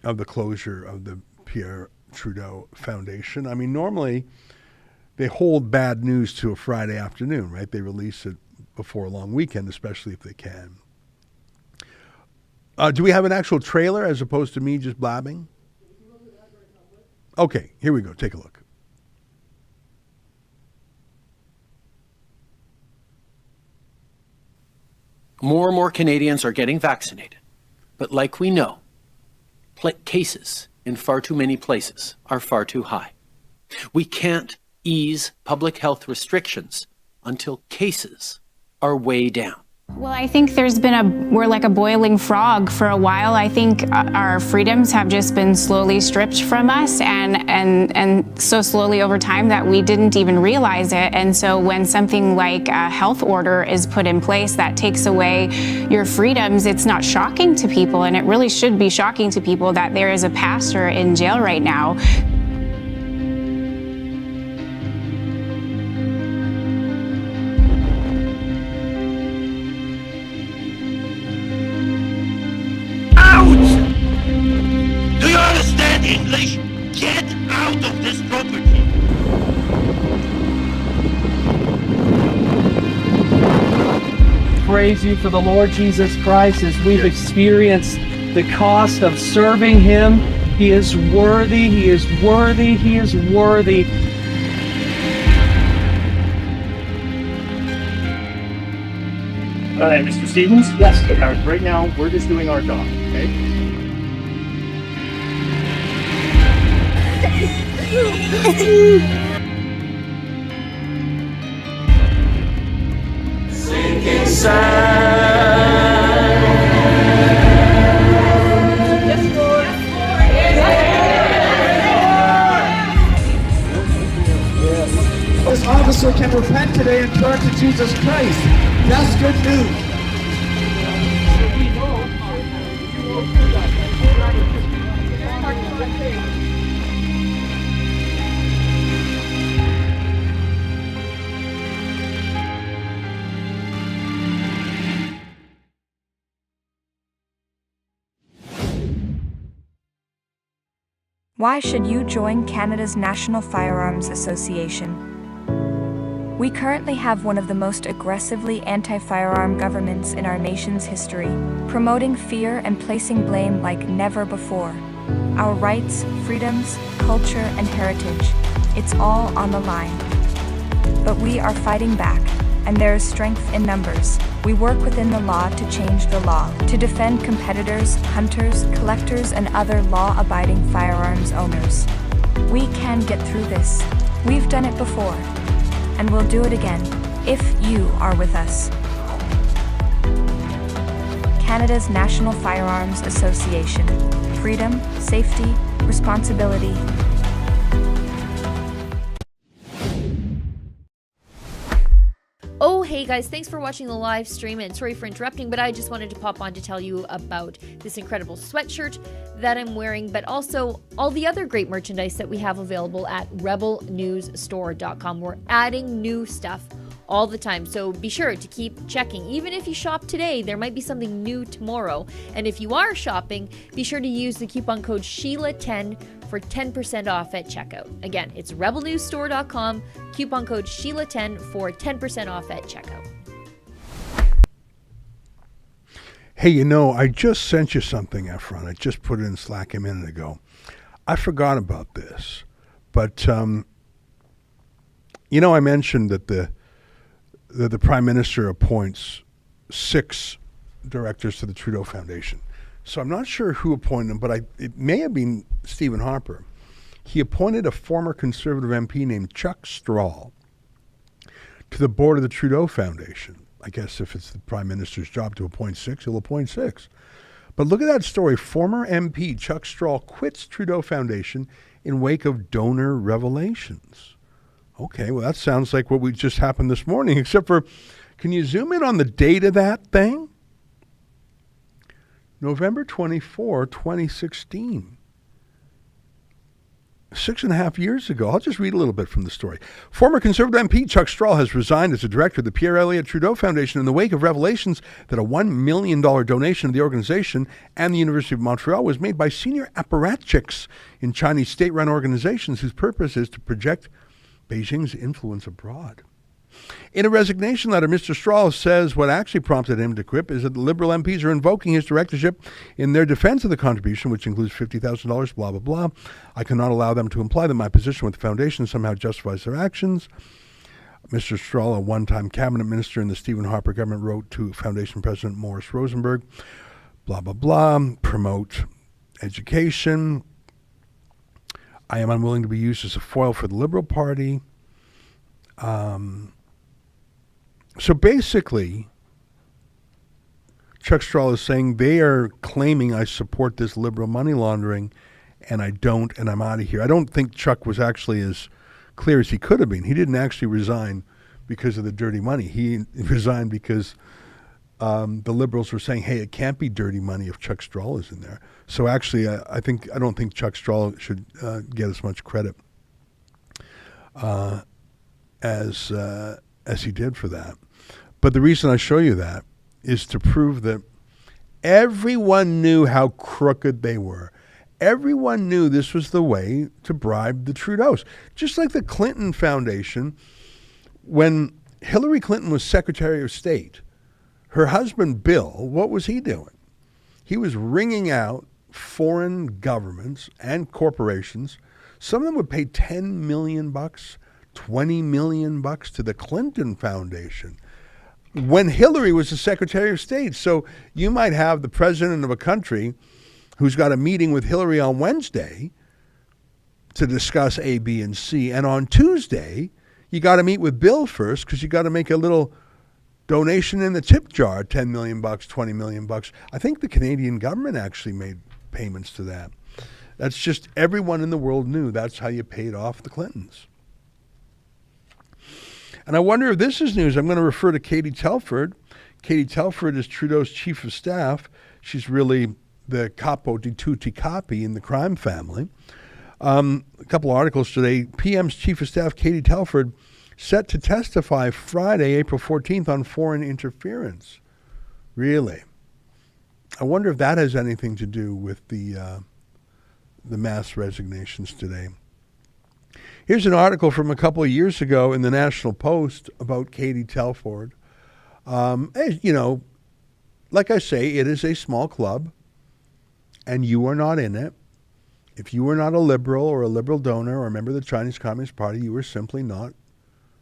[SPEAKER 2] of the closure of the Pierre Trudeau Foundation. I mean, normally they hold bad news to a Friday afternoon, right? They release it before a long weekend, especially if they can. Do we have an actual trailer as opposed to me just blabbing? Okay, here we go. Take a look.
[SPEAKER 5] More and more Canadians are getting vaccinated. But like we know, cases in far too many places are far too high. We can't ease public health restrictions until cases are way down.
[SPEAKER 6] Well, I think we're like a boiling frog for a while. I think our freedoms have just been slowly stripped from us and so slowly over time that we didn't even realize it. And so when something like a health order is put in place that takes away your freedoms, it's not shocking to people. And it really should be shocking to people that there is a pastor in jail right now.
[SPEAKER 7] Do you understand English? Get out of this property!
[SPEAKER 8] Praise you for the Lord Jesus Christ as we've experienced the cost of serving Him. He is worthy, He is worthy, He is worthy.
[SPEAKER 9] All right, Mr. Stevens? Yes. Right now, we're just doing our job, okay?
[SPEAKER 7] Sinking sand.
[SPEAKER 9] This officer can repent today and turn to Jesus Christ. That's good news.
[SPEAKER 10] Why should you join Canada's National Firearms Association? We currently have one of the most aggressively anti-firearm governments in our nation's history, promoting fear and placing blame like never before. Our rights, freedoms, culture, and heritage, it's all on the line. But we are fighting back, and there is strength in numbers. We work within the law to change the law, to defend competitors, hunters, collectors, and other law-abiding firearms owners. We can get through this. We've done it before, and we'll do it again, if you are with us. Canada's National Firearms Association. Freedom, safety, responsibility.
[SPEAKER 3] Oh, hey guys, thanks for watching the live stream and sorry for interrupting, but I just wanted to pop on to tell you about this incredible sweatshirt that I'm wearing, but also all the other great merchandise that we have available at rebelnewsstore.com. We're adding new stuff all the time, so be sure to keep checking. Even if you shop today, there might be something new tomorrow. And if you are shopping, be sure to use the coupon code Sheila10 for 10% off at checkout. Again, it's rebelnewsstore.com, coupon code Sheila10 for 10% off at checkout.
[SPEAKER 2] Hey, you know, I just sent you something, Efron. I just put it in Slack a minute ago. I forgot about this. But, you know, I mentioned that the Prime Minister appoints 6 directors to the Trudeau Foundation. So I'm not sure who appointed them, but it may have been Stephen Harper. He appointed a former Conservative MP named Chuck Straw to the board of the Trudeau Foundation. I guess if it's the Prime Minister's job to appoint 6, he'll appoint 6. But look at that story. Former MP Chuck Straw quits Trudeau Foundation in wake of donor revelations. Okay, well, that sounds like what we just happened this morning, except for, can you zoom in on the date of that thing? November 24, 2016. 6.5 years ago. I'll just read a little bit from the story. Former Conservative MP Chuck Strahl has resigned as the director of the Pierre Elliott Trudeau Foundation in the wake of revelations that a $1 million donation to the organization and the University of Montreal was made by senior apparatchiks in Chinese state-run organizations whose purpose is to project Beijing's influence abroad. In a resignation letter, Mr. Strahl says what actually prompted him to quit is that the Liberal MPs are invoking his directorship in their defense of the contribution, which includes $50,000, blah, blah, blah. I cannot allow them to imply that my position with the foundation somehow justifies their actions. Mr. Strahl, a one-time cabinet minister in the Stephen Harper government, wrote to Foundation President Morris Rosenberg, blah, blah, blah, promote education. I am unwilling to be used as a foil for the Liberal Party. So basically, Chuck Strahl is saying they are claiming I support this liberal money laundering, and I don't, and I'm out of here. I don't think Chuck was actually as clear as he could have been. He didn't actually resign because of the dirty money. He resigned because the Liberals were saying, hey, it can't be dirty money if Chuck Strahl is in there. So actually, I don't think Chuck Strahl should get as much credit as he did for that. But the reason I show you that is to prove that everyone knew how crooked they were. Everyone knew this was the way to bribe the Trudeaus. Just like the Clinton Foundation, when Hillary Clinton was Secretary of State, her husband Bill, what was he doing? He was wringing out foreign governments and corporations. Some of them would pay $10 million, $20 million to the Clinton Foundation when Hillary was the Secretary of State. So you might have the president of a country who's got a meeting with Hillary on Wednesday to discuss A, B, and C. And on Tuesday, you got to meet with Bill first because you got to make a little donation in the tip jar, $10 million, $20 million. I think the Canadian government actually made payments to that. That's just everyone in the world knew that's how you paid off the Clintons. And I wonder if this is news. I'm going to refer to Katie Telford. Katie Telford is Trudeau's chief of staff. She's really the capo di tutti capi in the crime family. A couple articles today. PM's chief of staff, Katie Telford, set to testify Friday, April 14th on foreign interference. Really? I wonder if that has anything to do with the mass resignations today. Here's an article from a couple of years ago in the National Post about Katie Telford. You know, like I say, it is a small club, and you are not in it. If you were not a liberal or a liberal donor or a member of the Chinese Communist Party, you were simply not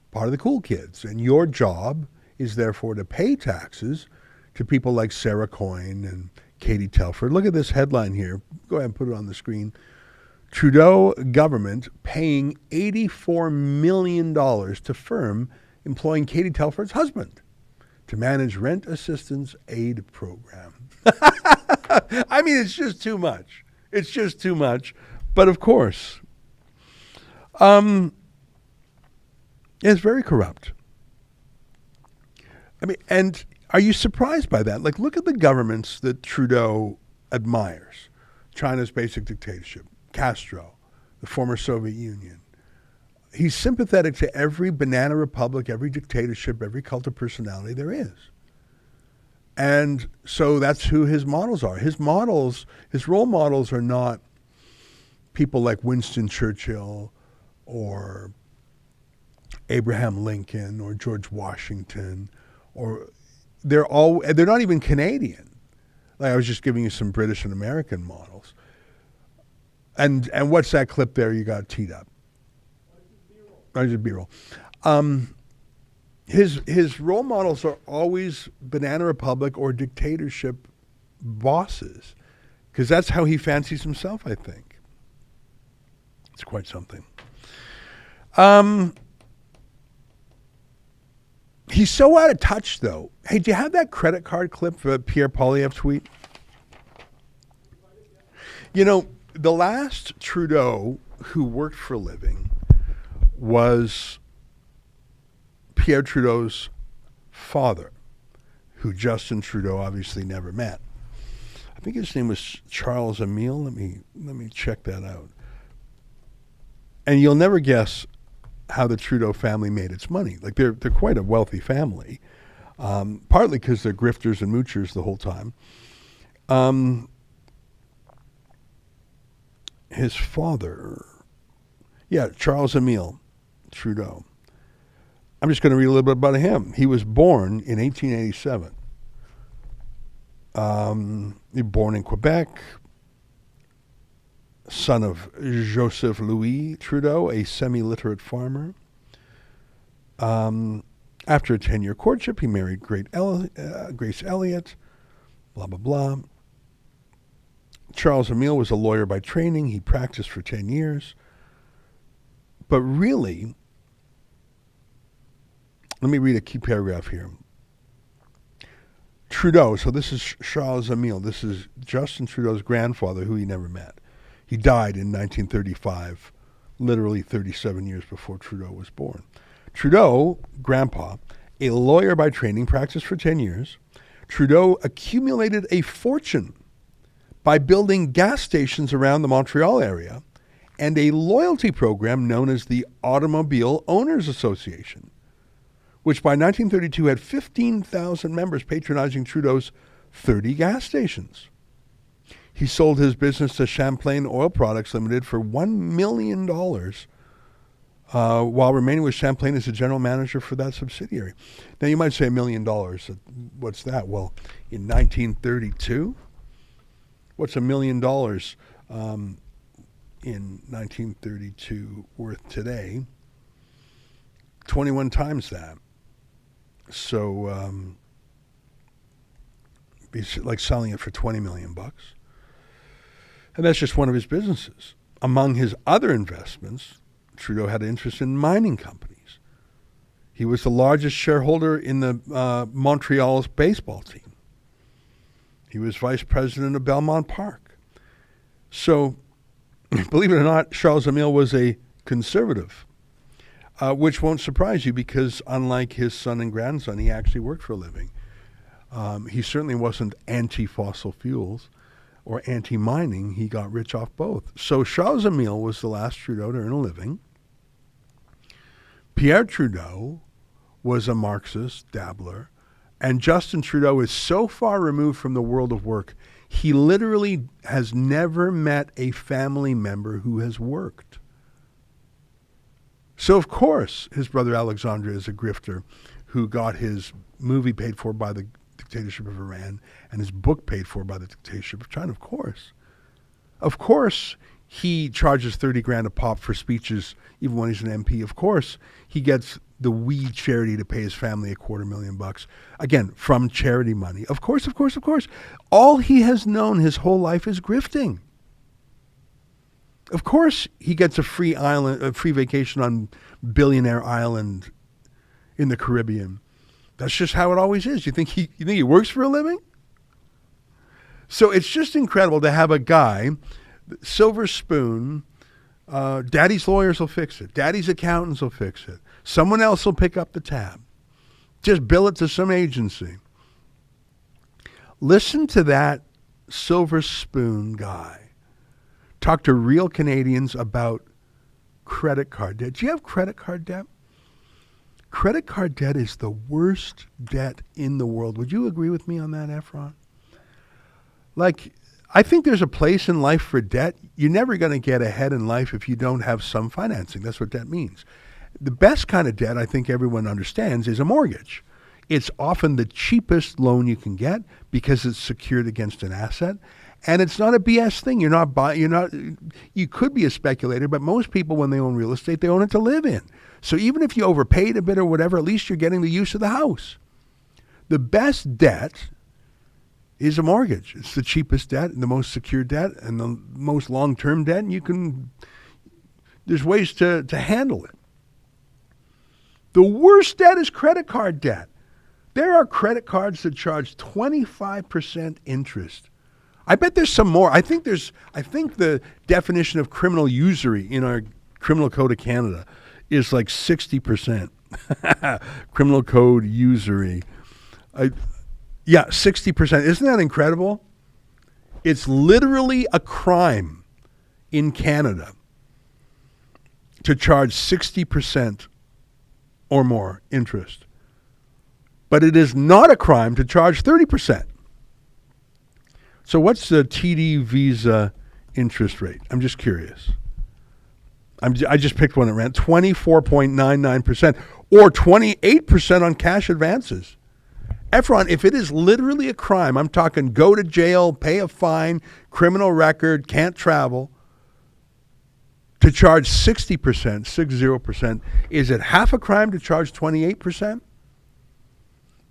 [SPEAKER 2] part of the cool kids. And your job is therefore to pay taxes to people like Sarah Coyne and Katie Telford. Look at this headline here. Go ahead and put it on the screen. Trudeau government paying $84 million to firm employing Katie Telford's husband to manage rent assistance aid program. I mean, it's just too much. It's just too much. But of course, it's very corrupt. I mean, and are you surprised by that? Like, look at the governments that Trudeau admires. China's basic dictatorship. Castro, the former Soviet Union. He's sympathetic to every banana republic, every dictatorship, every cult of personality there is. And so that's who his models are. His role models are not people like Winston Churchill or Abraham Lincoln or George Washington, or they're not even Canadian. Like I was just giving you some British and American models. And what's that clip there you got teed up? Just B-roll. His role models are always banana republic or dictatorship bosses, because that's how he fancies himself, I think. It's quite something. He's so out of touch, though. Hey, do you have that credit card clip for Pierre Poilievre tweet? You know, the last Trudeau who worked for a living was Pierre Trudeau's father, who Justin Trudeau obviously never met. I think his name was Charles Emile. Let me check that out. And you'll never guess how the Trudeau family made its money. Like they're quite a wealthy family, partly because they're grifters and moochers the whole time. His father, Charles Emile Trudeau. I'm just going to read a little bit about him. He was born in 1887. He was born in Quebec, son of Joseph Louis Trudeau, a semi-literate farmer. After a 10-year courtship, he married Grace Elliott, blah, blah, blah. Charles Emile was a lawyer by training. He practiced for 10 years. But really, let me read a key paragraph here. Trudeau, so this is Charles Emile. This is Justin Trudeau's grandfather, who he never met. He died in 1935, literally 37 years before Trudeau was born. Trudeau, grandpa, a lawyer by training, practiced for 10 years. Trudeau accumulated a fortune by building gas stations around the Montreal area and a loyalty program known as the Automobile Owners Association, which by 1932 had 15,000 members patronizing Trudeau's 30 gas stations. He sold his business to Champlain Oil Products Limited for $1 million while remaining with Champlain as the general manager for that subsidiary. Now you might say $1 million. What's that? Well, in 1932, what's $1 million in 1932 worth today? 21 times that. So it's like selling it for $20 million. And that's just one of his businesses. Among his other investments, Trudeau had an interest in mining companies. He was the largest shareholder in the Montreal's baseball team. He was vice president of Belmont Park. So, believe it or not, Charles Emile was a conservative, which won't surprise you because unlike his son and grandson, he actually worked for a living. He certainly wasn't anti-fossil fuels or anti-mining. He got rich off both. So Charles Emile was the last Trudeau to earn a living. Pierre Trudeau was a Marxist dabbler. And Justin Trudeau is so far removed from the world of work, he literally has never met a family member who has worked. So, of course, his brother Alexandre is a grifter who got his movie paid for by the dictatorship of Iran and his book paid for by the dictatorship of China, of course. Of course, he charges 30 grand a pop for speeches even when he's an MP. Of course, he gets the wee charity to pay his family $250,000, again, from charity money. Of course, of course, of course. All he has known his whole life is grifting. Of course, he gets a free vacation on Billionaire Island in the Caribbean. That's just how it always is. You think he works for a living? So it's just incredible to have a guy, silver spoon, daddy's lawyers will fix it. Daddy's accountants will fix it. Someone else will pick up the tab. Just bill it to some agency. Listen to that silver spoon guy talk to real Canadians about credit card debt. Do you have credit card debt? Credit card debt is the worst debt in the world. Would you agree with me on that, Efron? Like, I think there's a place in life for debt. You're never going to get ahead in life if you don't have some financing. That's what debt means. The best kind of debt, I think everyone understands, is a mortgage. It's often the cheapest loan you can get because it's secured against an asset. And it's not a BS thing. You could be a speculator, but most people, when they own real estate, they own it to live in. So even if you overpaid a bit or whatever, at least you're getting the use of the house. The best debt is a mortgage. It's the cheapest debt and the most secure debt and the most long-term debt. And there's ways to handle it. The worst debt is credit card debt. There are credit cards that charge 25% interest. I bet there's some more. I think the definition of criminal usury in our Criminal Code of Canada is like 60%. Criminal Code usury. 60%. Isn't that incredible? It's literally a crime in Canada. to charge 60% or more interest. But it is not a crime to charge 30%. So what's the TD Visa interest rate? I'm just curious. I just picked one that ran 24.99% or 28% on cash advances. Efron, if it is literally a crime, I'm talking go to jail, pay a fine, criminal record, can't travel, to charge 60%, 60%, is it half a crime to charge 28%?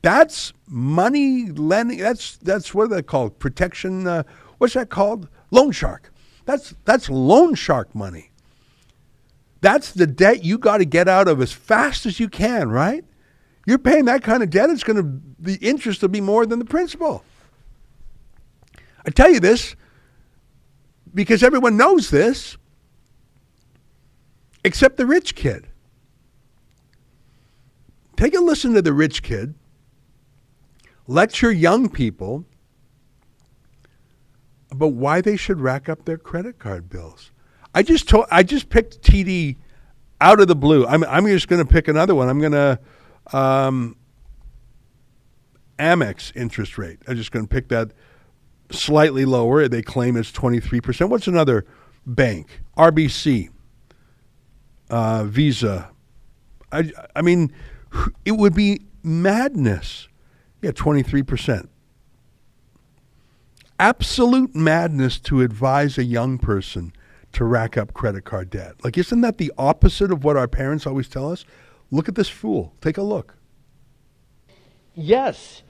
[SPEAKER 2] That's money lending. That's what are they called? Protection. What's that called? Loan shark. That's loan shark money. That's the debt you got to get out of as fast as you can, right? You're paying that kind of debt. The interest will be more than the principal. I tell you this because everyone knows this, except the rich kid. Take a listen to the rich kid. Lecture young people about why they should rack up their credit card bills. I just picked TD out of the blue. I'm just going to pick another one. I'm going to Amex interest rate. I'm just going to pick that slightly lower. They claim it's 23%. What's another bank? RBC, Visa. I mean, it would be madness. Yeah, 23%. Absolute madness to advise a young person to rack up credit card debt. Like, isn't that the opposite of what our parents always tell us? Look at this fool. Take a look.
[SPEAKER 11] Yes.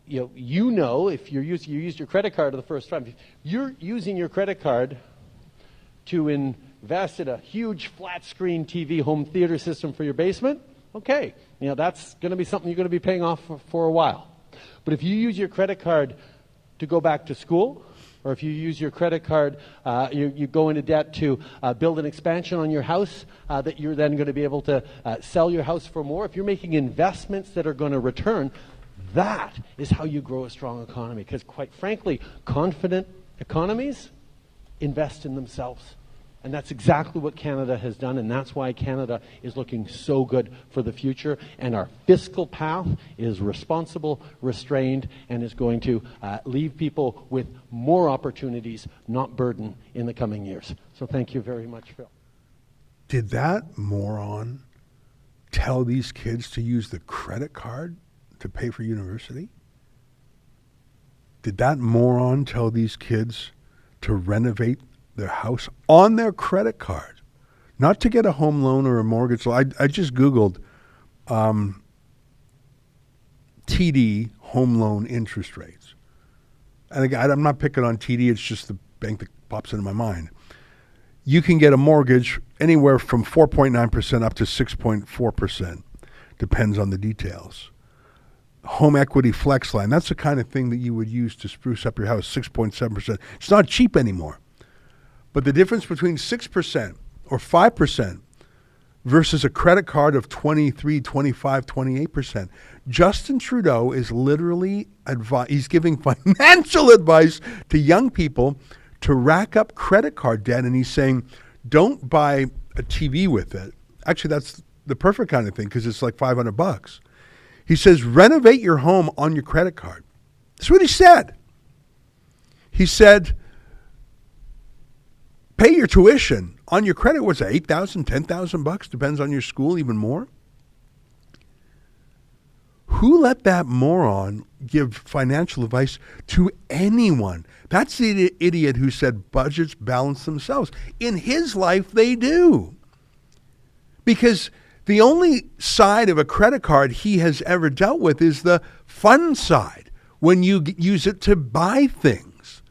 [SPEAKER 11] You know if you used your credit card for the first time, if you're using your credit card to invest in a huge flat screen TV home theater system for your basement, okay. That's going to be something you're going to be paying off for a while. But if you use your credit card to go back to school, or if you use your credit card, you go into debt to build an expansion on your house that you're then going to be able to sell your house for more. If you're making investments that are going to return, that is how you grow a strong economy. Because quite frankly, confident economies invest in themselves. And that's exactly what Canada has done, and that's why Canada is looking so good for the future. And our fiscal path is responsible, restrained, and is going to leave people with more opportunities, not burden, in the coming years. So thank you very much, Phil.
[SPEAKER 2] Did that moron tell these kids to use the credit card to pay for university? Did that moron tell these kids to renovate their house on their credit card, not to get a home loan or a mortgage loan? I just Googled TD home loan interest rates. And again, I'm not picking on TD, it's just the bank that pops into my mind. You can get a mortgage anywhere from 4.9% up to 6.4%. Depends on the details. Home equity flex line, that's the kind of thing that you would use to spruce up your house, 6.7%. It's not cheap anymore. But the difference between 6% or 5% versus a credit card of 23, 25, 28%, Justin Trudeau is literally he's giving financial advice to young people to rack up credit card debt. And he's saying, don't buy a TV with it. Actually, that's the perfect kind of thing because it's like $500. He says, renovate your home on your credit card. That's what he said. He said, pay your tuition on your credit. What's that, $8,000, $10,000? Depends on your school, even more. Who let that moron give financial advice to anyone? That's the idiot who said budgets balance themselves. In his life, they do. Because the only side of a credit card he has ever dealt with is the fun side, when you use it to buy things.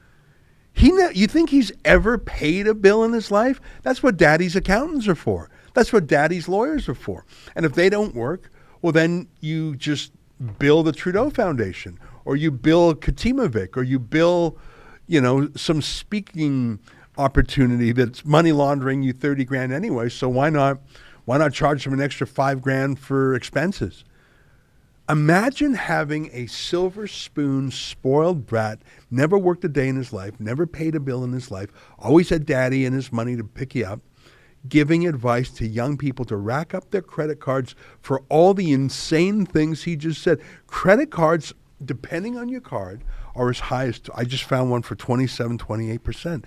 [SPEAKER 2] You think he's ever paid a bill in his life? That's what daddy's accountants are for. That's what daddy's lawyers are for. And if they don't work, well, then you just bill the Trudeau Foundation, or you bill Katimovic, or you bill, some speaking opportunity that's money laundering you $30,000 anyway. So why not charge them an extra $5,000 for expenses? Imagine having a silver spoon, spoiled brat, never worked a day in his life, never paid a bill in his life, always had daddy and his money to pick you up, giving advice to young people to rack up their credit cards for all the insane things he just said. Credit cards, depending on your card, are as high as, I just found one for 27, 28%.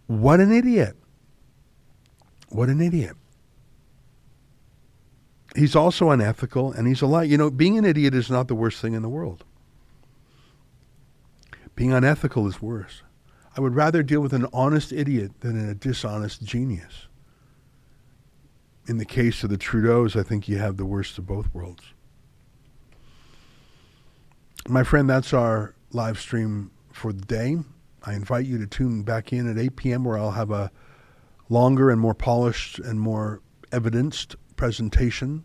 [SPEAKER 2] What an idiot. What an idiot. He's also unethical, and he's a lie. You know, being an idiot is not the worst thing in the world. Being unethical is worse. I would rather deal with an honest idiot than a dishonest genius. In the case of the Trudeaus, I think you have the worst of both worlds. My friend, that's our live stream for the day. I invite you to tune back in at 8 p.m. where I'll have a longer and more polished and more evidenced presentation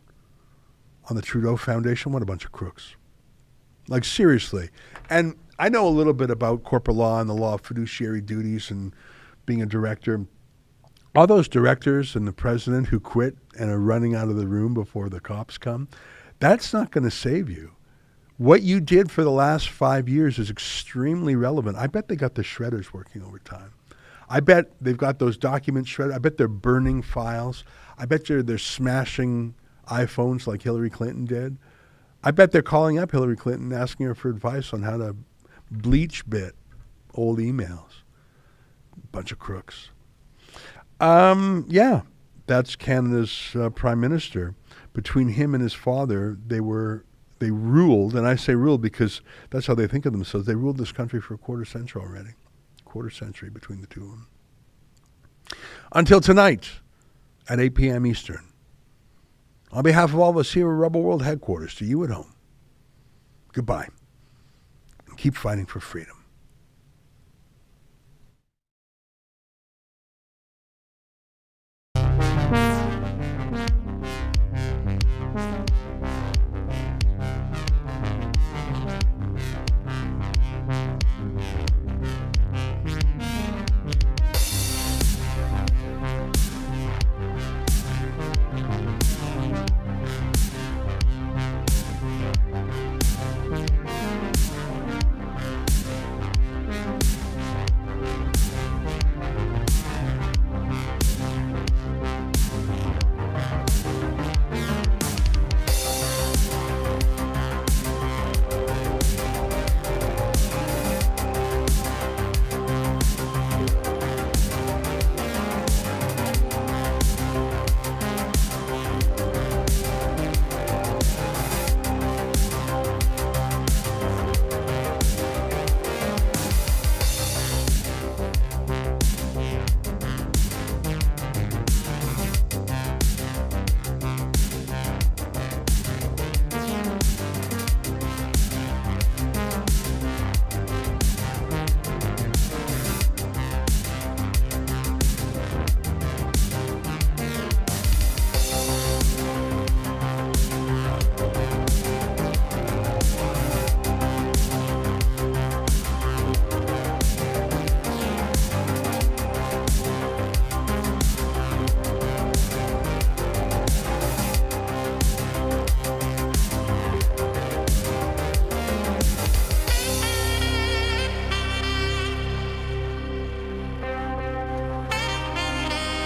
[SPEAKER 2] on the Trudeau Foundation. What a bunch of crooks. Like, seriously. And I know a little bit about corporate law and the law of fiduciary duties and being a director. All those directors and the president who quit and are running out of the room before the cops come, that's not going to save you. What you did for the last 5 years is extremely relevant. I bet they got the shredders working overtime. I bet they've got those documents shredded. I bet they're burning files. I bet they're smashing iPhones like Hillary Clinton did. I bet they're calling up Hillary Clinton asking her for advice on how to bleach bit old emails. Bunch of crooks. Yeah, that's Canada's Prime Minister. Between him and his father, they ruled, and I say ruled because that's how they think of themselves. They ruled this country for a quarter century already. Quarter century between the two of them. Until tonight at 8 p.m. Eastern. On behalf of all of us here at Rebel World Headquarters, to you at home, goodbye. And keep fighting for freedom.